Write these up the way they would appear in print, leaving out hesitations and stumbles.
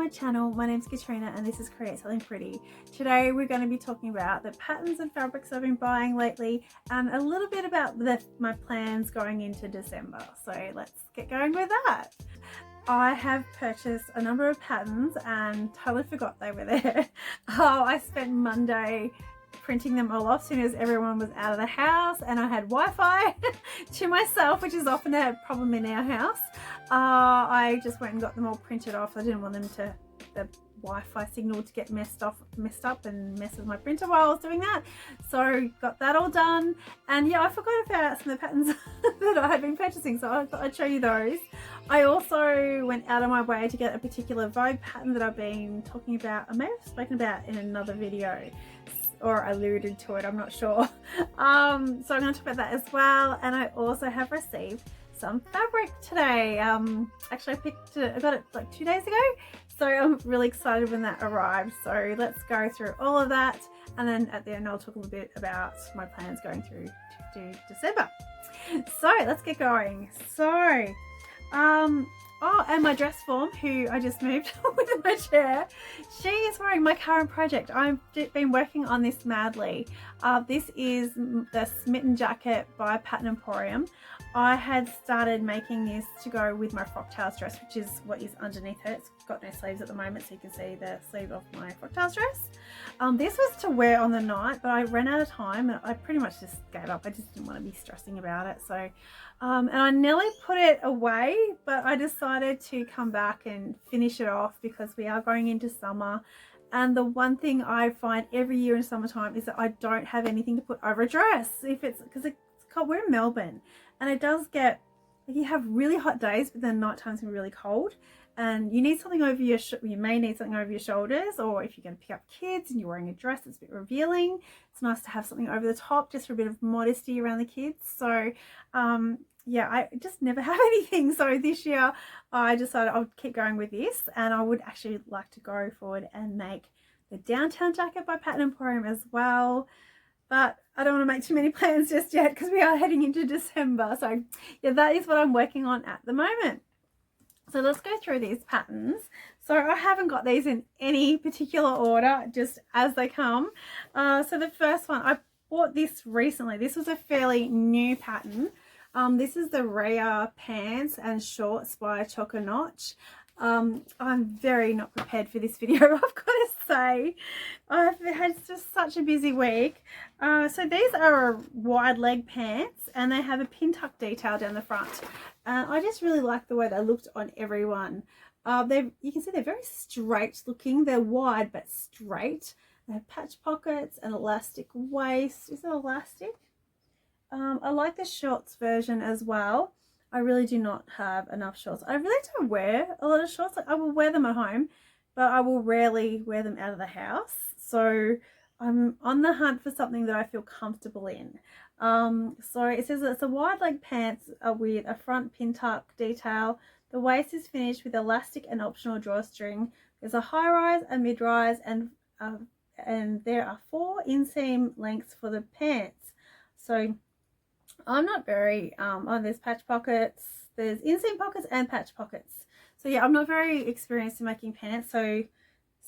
my channel. My name's Katrina and this is Create Something Pretty. Today we're going to be talking about the patterns and fabrics I've been buying lately and a little bit about my plans going into December. So let's get going with that. I have purchased a number of patterns and totally forgot they were there. I spent Monday printing them all off as soon as everyone was out of the house and I had Wi-Fi to myself, which is often a problem in our house. I just went and got them all printed off. I didn't want the Wi-Fi signal to get messed up and mess with my printer while I was doing that. So got that all done, and yeah, I forgot about some of the patterns that I had been purchasing, so I thought I'd show you those. I also went out of my way to get a particular Vogue pattern that I've been talking about. I may have spoken about in another video or alluded to it, I'm not sure. So I'm going to talk about that as well. And I also have received some fabric today. Actually I got it like 2 days ago, so I'm really excited when that arrived. So let's go through all of that, and then at the end I'll talk a little bit about my plans going through to December. So let's get going. So oh, and my dress form, who I just moved with my chair, she is wearing my current project. I've been working on this madly. This is the Smitten jacket by Emporium. I had started making this to go with my Frocktails dress, which is what is underneath it. It's got no sleeves at the moment, so you can see the sleeve of my Frocktails dress. This was to wear on the night, but I ran out of time and I pretty much just gave up. I just didn't want to be stressing about it. So, and I nearly put it away, but I decided to come back and finish it off because we are going into summer. And the one thing I find every year in summertime is that I don't have anything to put over a dress. Because it's cold, we're in Melbourne, and it does get, you have really hot days, but then night time's really cold, and you need something over your, you may need something over your shoulders, or if you're going to pick up kids and you're wearing a dress that's a bit revealing, it's nice to have something over the top just for a bit of modesty around the kids. So yeah, I just never have anything. So this year I decided I'll keep going with this, and I would actually like to go forward and make the downtown jacket by Emporium as well. But I don't want to make too many plans just yet because we are heading into December. So yeah, that is what I'm working on at the moment. So let's go through these patterns. So I haven't got these in any particular order, just as they come. So the first one, I bought this recently. This was a fairly new pattern. This is the Raya pants and shorts by Choco Notch. I'm very not prepared for this video, I've got to say. I've had just such a busy week. So these are wide leg pants and they have a pin tuck detail down the front. I just really like the way they looked on everyone. You can see they're very straight looking. They're wide but straight. They have patch pockets and elastic waist. Is it elastic? I like the shorts version as well. I really do not have enough shorts. I really don't wear a lot of shorts. Like, I will wear them at home, but I will rarely wear them out of the house. So I'm on the hunt for something that I feel comfortable in. So it says it's a wide leg pants with a front pin tuck detail. The waist is finished with elastic and optional drawstring. There's a high rise, a mid rise, and there are 4 inseam lengths for the pants. So I'm not very, there's patch pockets, there's inseam pockets and patch pockets. So yeah, I'm not very experienced in making pants, so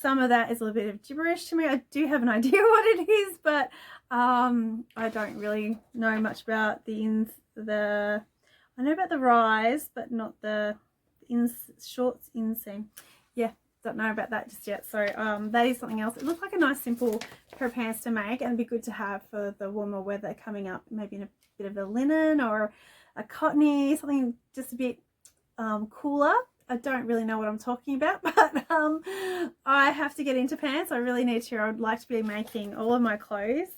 some of that is a little bit of gibberish to me. I do have an idea what it is, but I don't really know much about I know about the rise, but not the shorts inseam. Yeah, don't know about that just yet. So that is something else. It looks like a nice simple pair of pants to make, and it'd be good to have for the warmer weather coming up, maybe in a bit of a linen or a cottony, something just a bit cooler. I don't really know what I'm talking about, but I have to get into pants. I really need to. I would like to be making all of my clothes.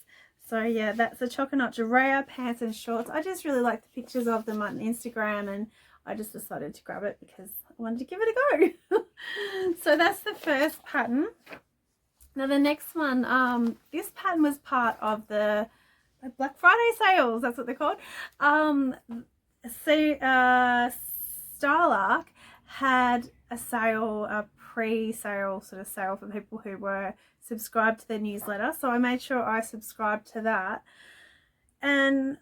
So yeah, that's the Choco Notch Raya pants and shorts. I just really like the pictures of them on Instagram, and I just decided to grab it because I wanted to give it a go. So that's the first pattern. Now the next one, this pattern was part of the Black Friday sales, that's what they're called. Stylark had a sale, a pre-sale sort of sale for people who were subscribed to their newsletter. So I made sure I subscribed to that, and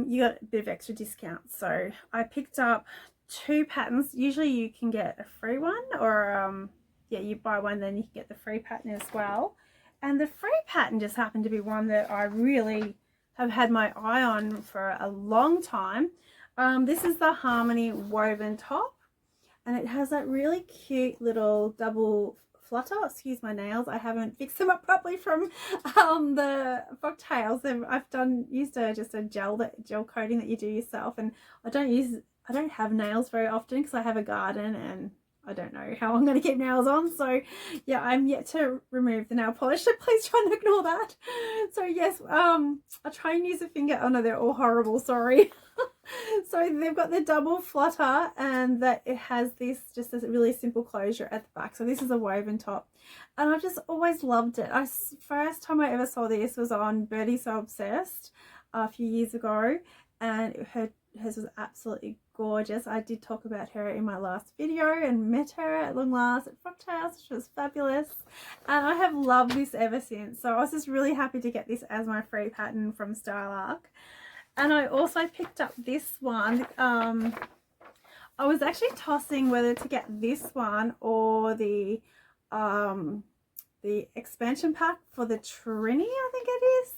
you got a bit of extra discount. So I picked up 2 patterns. Usually you can get a free one or yeah, you buy one, then you can get the free pattern as well. And the free pattern just happened to be one that I really have had my eye on for a long time. This is the Harmony woven top, and it has that really cute little double flutter. Excuse my nails, I haven't fixed them up properly from the Frocktails. I've used just a gel coating that you do yourself, and I don't have nails very often because I have a garden and I don't know how I'm going to keep nails on. So yeah, I'm yet to remove the nail polish, so please try and ignore that. So yes, I'll try and use a finger. Oh no, they're all horrible, sorry. So they've got the double flutter, and that it has this just a really simple closure at the back. So this is a woven top, and I've just always loved it. First time I ever saw this was on Birdie So Obsessed a few years ago, and hers was absolutely gorgeous. I did talk about her in my last video and met her at long last at Frocktails, which was fabulous, and I have loved this ever since. So I was just really happy to get this as my free pattern from Style Arc. And I also picked up this one. I was actually tossing whether to get this one or the expansion pack for the Trini, I think it is.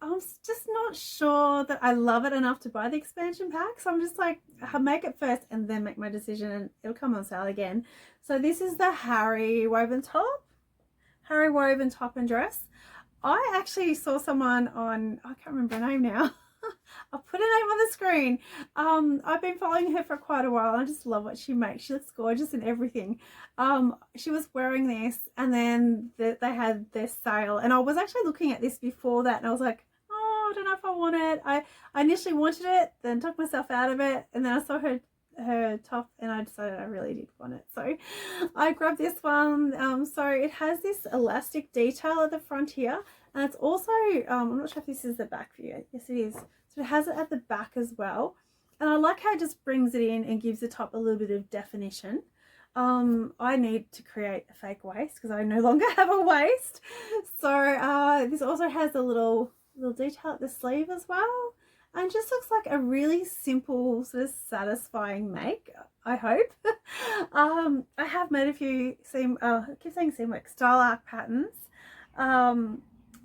I'm just not sure that I love it enough to buy the expansion pack, so I'm just like, I'll make it first and then make my decision, and it'll come on sale again. So this is the Harry woven top and dress. I actually saw someone on, I can't remember her name now. I'll put her name on the screen. I've been following her for quite a while, and I just love what she makes. She looks gorgeous in everything. She was wearing this, and then they had their sale, and I was actually looking at this before that, and I was like, oh, I don't know if I want it. I initially wanted it, then took myself out of it, and then I saw her top, and I decided I really did want it, so I grabbed this one. So it has this elastic detail at the front here, and it's also I'm not sure if this is the back view. Yes, it is. So it has it at the back as well, and I like how it just brings it in and gives the top a little bit of definition. I need to create a fake waist because I no longer have a waist, so this also has a little detail at the sleeve as well, and just looks like a really simple, sort of satisfying make, I hope. I have made a few I keep saying seamwork, Style Arc patterns,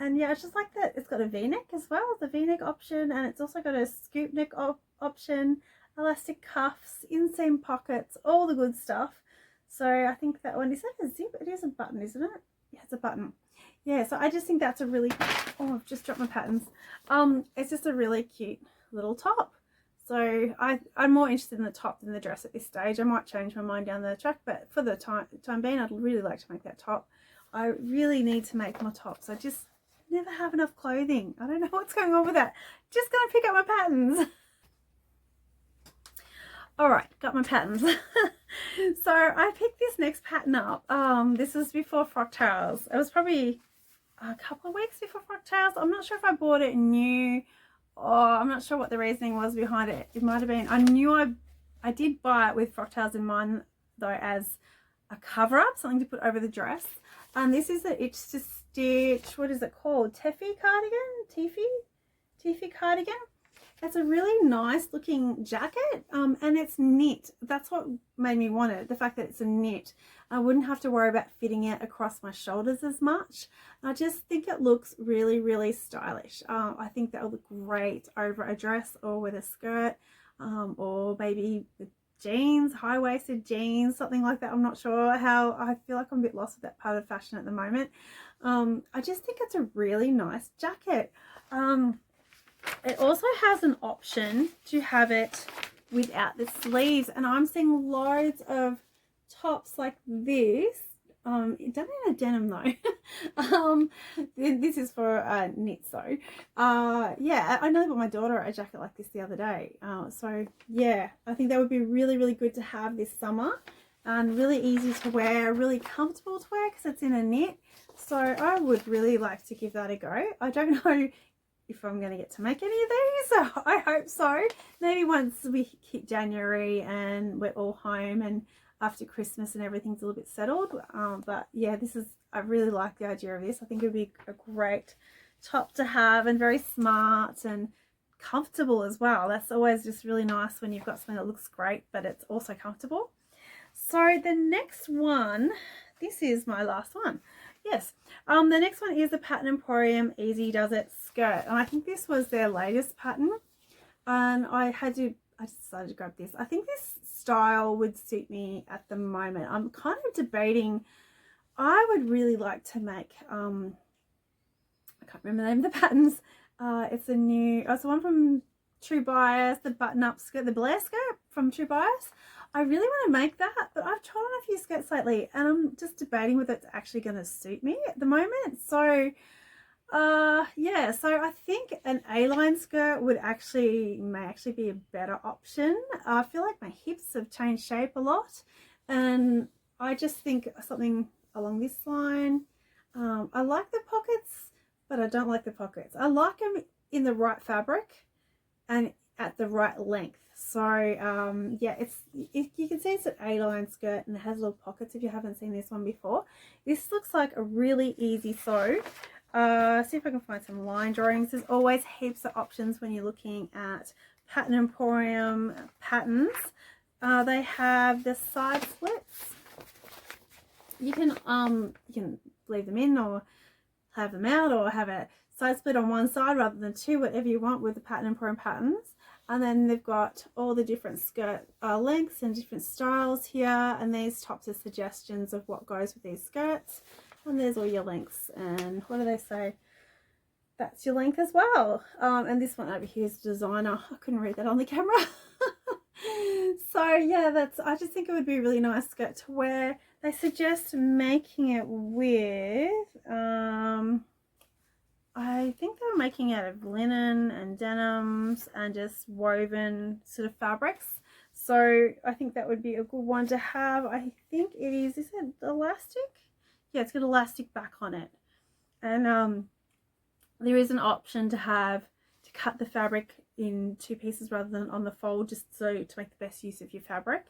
and yeah, it's just like that. It's got a v-neck as well, the v-neck option, and it's also got a scoop neck option, elastic cuffs, inseam pockets, all the good stuff. So I think that one, is that a zip? It is a button, isn't it? Yeah, it's a button. Yeah, so I just think that's a really, oh, I've just dropped my patterns. It's just a really cute little top. So I'm more interested in the top than the dress at this stage. I might change my mind down the track, but for the time being, I'd really like to make that top. I really need to make more tops. I just never have enough clothing. I don't know what's going on with that. Just gonna pick up my patterns. All right, got my patterns. So I picked this next pattern up. This was before Frocktails. It was probably a couple of weeks before Frocktails. I'm not sure if I bought it new, or I'm not sure what the reasoning was behind it. It might have been, I knew I did buy it with Frocktails in mind though, as a cover up, something to put over the dress. And this is the Itch to Stitch, what is it called? Teffy Cardigan? Teffy Cardigan. It's a really nice looking jacket, and it's knit. That's what made me want it, the fact that it's a knit. I wouldn't have to worry about fitting it across my shoulders as much. I just think it looks really, really stylish. I think that will look great over a dress or with a skirt, or maybe with jeans, high-waisted jeans, something like that. I'm not sure how. I feel like I'm a bit lost with that part of fashion at the moment. I just think it's a really nice jacket. It also has an option to have it without the sleeves, and I'm seeing loads of tops like this. It doesn't have a denim though. This is for knits though. Yeah, I nearly bought my daughter a jacket like this the other day. So yeah, I think that would be really, really good to have this summer, and really easy to wear, really comfortable to wear because it's in a knit. So I would really like to give that a go. I don't know if I'm going to get to make any of these. I hope so. Maybe once we hit January and we're all home and after Christmas and everything's a little bit settled. But yeah, I really like the idea of this. I think it would be a great top to have, and very smart and comfortable as well. That's always just really nice when you've got something that looks great but it's also comfortable. So the next one, this is my last one. Yes. The next one is the Pattern Emporium Easy Does It skirt, and I think this was their latest pattern, and I decided to grab this. I think this style would suit me at the moment. I'm kind of debating. I would really like to make I can't remember the name of the patterns. It's a new, it's the one from True Bias, the button-up skirt, the Blair skirt from True Bias. I really want to make that, but I've tried on a few skirts lately and I'm just debating whether it's actually going to suit me at the moment. So yeah, so I think an A-line skirt may actually be a better option. I feel like my hips have changed shape a lot, and I just think something along this line. I like the pockets, but I don't like the pockets. I like them in the right fabric and at the right length. So yeah, you can see it's an A-line skirt and it has little pockets if you haven't seen this one before. This looks like a really easy sew. See if I can find some line drawings. There's always heaps of options when you're looking at Pattern Emporium patterns. They have the side splits. You can leave them in or have them out, or have a side split on one side rather than two, whatever you want with the Pattern Emporium patterns. And then they've got all the different skirt lengths and different styles here, and these tops are suggestions of what goes with these skirts. And there's all your lengths, and what do they say? That's your length as well. And this one over here is designer. I couldn't read that on the camera. So yeah, I just think it would be a really nice skirt to wear. They suggest making it with I think they were making it out of linen and denims and just woven sort of fabrics. So I think that would be a good one to have. I think is it elastic? Yeah, it's got elastic back on it. And there is an option to cut the fabric in two pieces rather than on the fold, just so to make the best use of your fabric.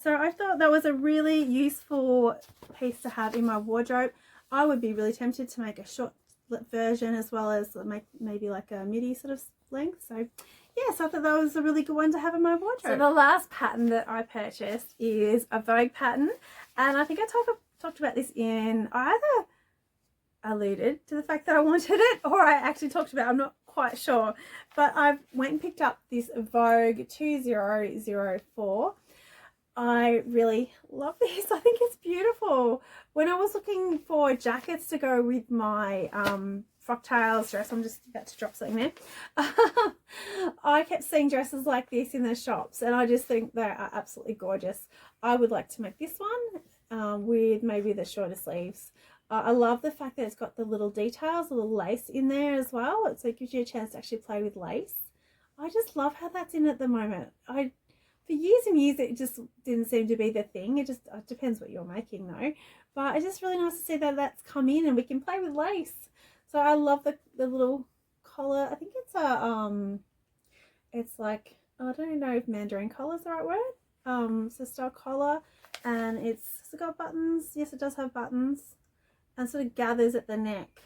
So I thought that was a really useful piece to have in my wardrobe. I would be really tempted to make a short version as well as make maybe like a midi sort of length. So yes, I thought that was a really good one to have in my wardrobe. So the last pattern that I purchased is a Vogue pattern, and I think I talked about this in, I either alluded to the fact that I wanted it or I actually talked about it, I'm not quite sure, but I went and picked up this Vogue 2004. I really love this. I think it's beautiful. When I was looking for jackets to go with my Frocktails dress, I'm just about to drop something there. I kept seeing dresses like this in the shops and I just think they are absolutely gorgeous. I would like to make this one with maybe the shorter sleeves. I love the fact that it's got the little details, a little lace in there as well. So it gives you a chance to actually play with lace. I just love how that's in at the moment. For years and years, it just didn't seem to be the thing. It depends what you're making though. But it's just really nice to see that that's come in and we can play with lace. So I love the little collar. I think it's like, I don't know if mandarin collar is the right word. It's a style collar, and it's got buttons. Yes, it does have buttons, and sort of gathers at the neck.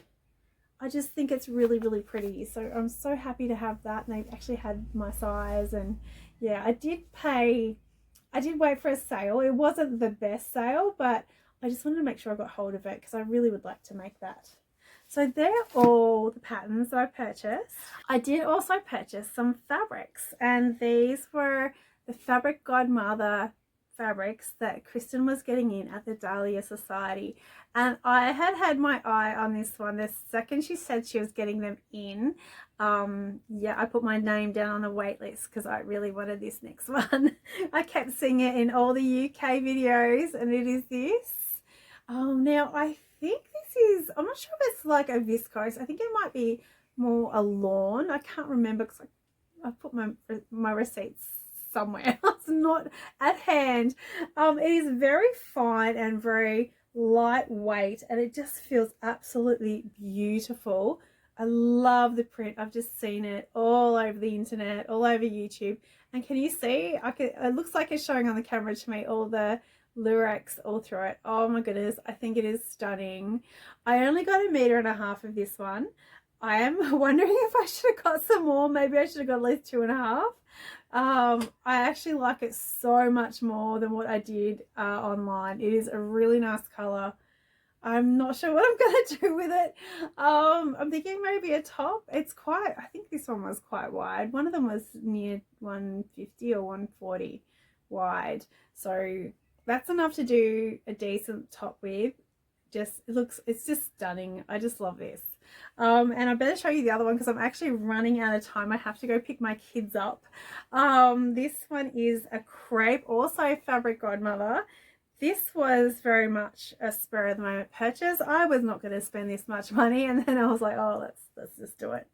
I just think it's really, really pretty. So I'm so happy to have that. And they actually had my size, and yeah, I did wait for a sale. It wasn't the best sale, but I just wanted to make sure I got hold of it because I really would like to make that. So they're all the patterns that I purchased. I did also purchase some fabrics, and these were the Fabric Godmother fabrics that Kristen was getting in at the Dahlia Society, and I had my eye on this one the second she said she was getting them in. Yeah, I put my name down on the wait list because I really wanted this next one. I kept seeing it in all the UK videos, and it is this. Now I think this is, I'm not sure if it's like a viscose. I think it might be more a lawn. I can't remember because I put my receipts somewhere else, not at hand. It is very fine and very lightweight, and it just feels absolutely beautiful. I love the print. I've just seen it all over the internet, all over YouTube, and can you see? It looks like it's showing on the camera to me, all the lyrics all through it. Oh my goodness, I think it is stunning. I only got 1.5 meters of this one. I am wondering if I should have got some more. Maybe I should have got at least 2.5. I actually like it so much more than what I did online. It is a really nice color. I'm not sure what I'm going to do with it. I'm thinking maybe a top. It's quite, I think this one was quite wide. One of them was near 150 or 140 wide. So that's enough to do a decent top with. It's just stunning. I just love this. And I better show you the other one because I'm actually running out of time. I have to go pick my kids up. This one is a crepe, also fabric Godmother. This was very much a spur of the moment purchase. I was not going to spend this much money, and then I was like, oh, let's just do it.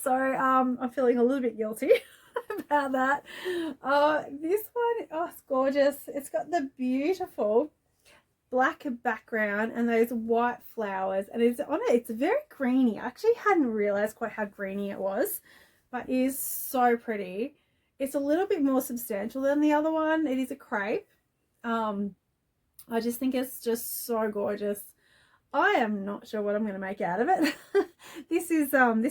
So I'm feeling a little bit guilty about that. This one, oh, it's gorgeous. It's got the beautiful black background and those white flowers, and it's on it. It's very greeny. I actually hadn't realized quite how greeny it was, but it is so pretty. It's a little bit more substantial than the other one. It is a crepe. I just think it's just so gorgeous. I am not sure what I'm going to make out of it. This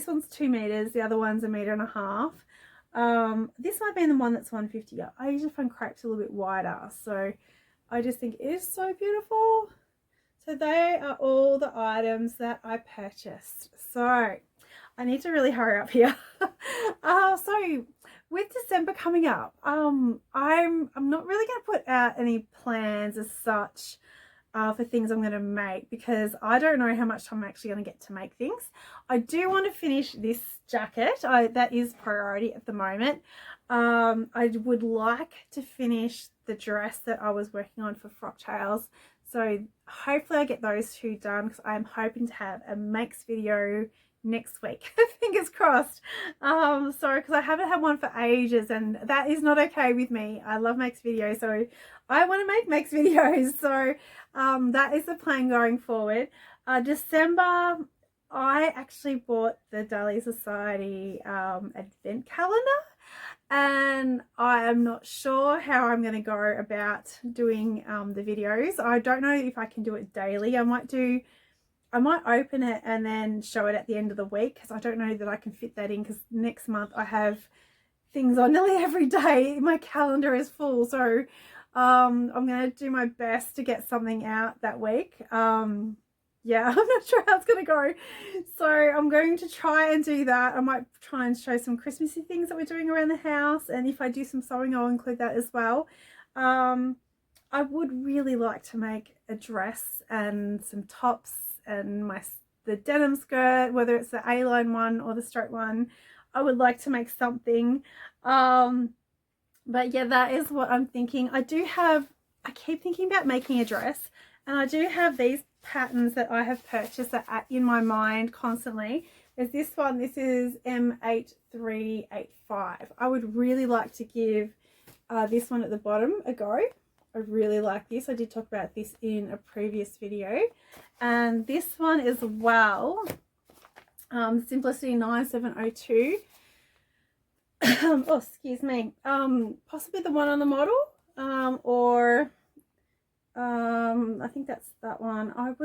one's 2 meters. The other one's 1.5 meters. This might be the one that's 150. I usually find crepes a little bit wider, so I just think it is so beautiful. So they are all the items that I purchased. So I need to really hurry up here. So with December coming up, I'm not really going to put out any plans as such for things I'm going to make, because I don't know how much time I'm actually going to get to make things. I do want to finish this jacket. That is priority at the moment. I would like to finish the dress that I was working on for Frocktails. So hopefully I get those 2 done, because I'm hoping to have a makes video next week. Fingers crossed. Sorry, because I haven't had one for ages, and that is not okay with me. I love makes videos, so I want to make makes videos. So that is the plan going forward. December, I actually bought the Dali Society advent calendar, and I am not sure how I'm going to go about doing the videos. I don't know if I can do it daily. I might open it and then show it at the end of the week, because I don't know that I can fit that in, because next month I have things on nearly every day. My calendar is full, so I'm going to do my best to get something out that week. Yeah, I'm not sure how it's going to go, so I'm going to try and do that. I might try and show some Christmassy things that we're doing around the house, and if I do some sewing, I'll include that as well. I would really like to make a dress and some tops, and the denim skirt, whether it's the A-line one or the straight one. I would like to make something. But yeah, that is what I'm thinking. I keep thinking about making a dress, and I do have these patterns that I have purchased that are in my mind constantly. There's this one. This is M8385. I would really like to give this one at the bottom a go. I really like this. I did talk about this in a previous video. And this one as well, Simplicity 9702. Oh, excuse me. Possibly the one on the model, or I think that's that one. I'm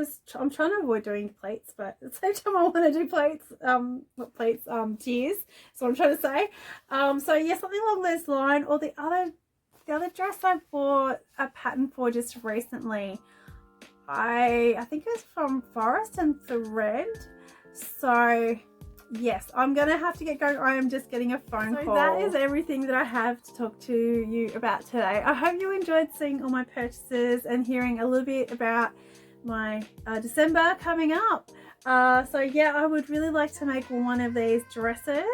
trying to avoid doing plates, but at the same time I want to do plates, not plates, tiers. So I'm trying to say. So yeah, something along those lines. Or the other dress I bought a pattern for just recently, I think it was from Forest and Thread. So yes, I'm gonna have to get going. I am just getting a phone call. So that is everything that I have to talk to you about today. I hope you enjoyed seeing all my purchases and hearing a little bit about my December coming up. So yeah, I would really like to make one of these dresses.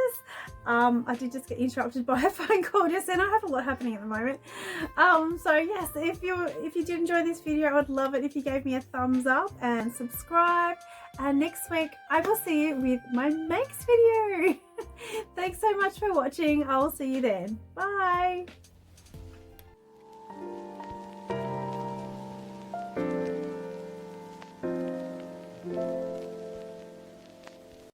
I did just get interrupted by a phone call just then. I have a lot happening at the moment. So yes, if you did enjoy this video, I would love it if you gave me a thumbs up and subscribe. And next week I will see you with my makes video. Thanks so much for watching. I will see you then. Bye.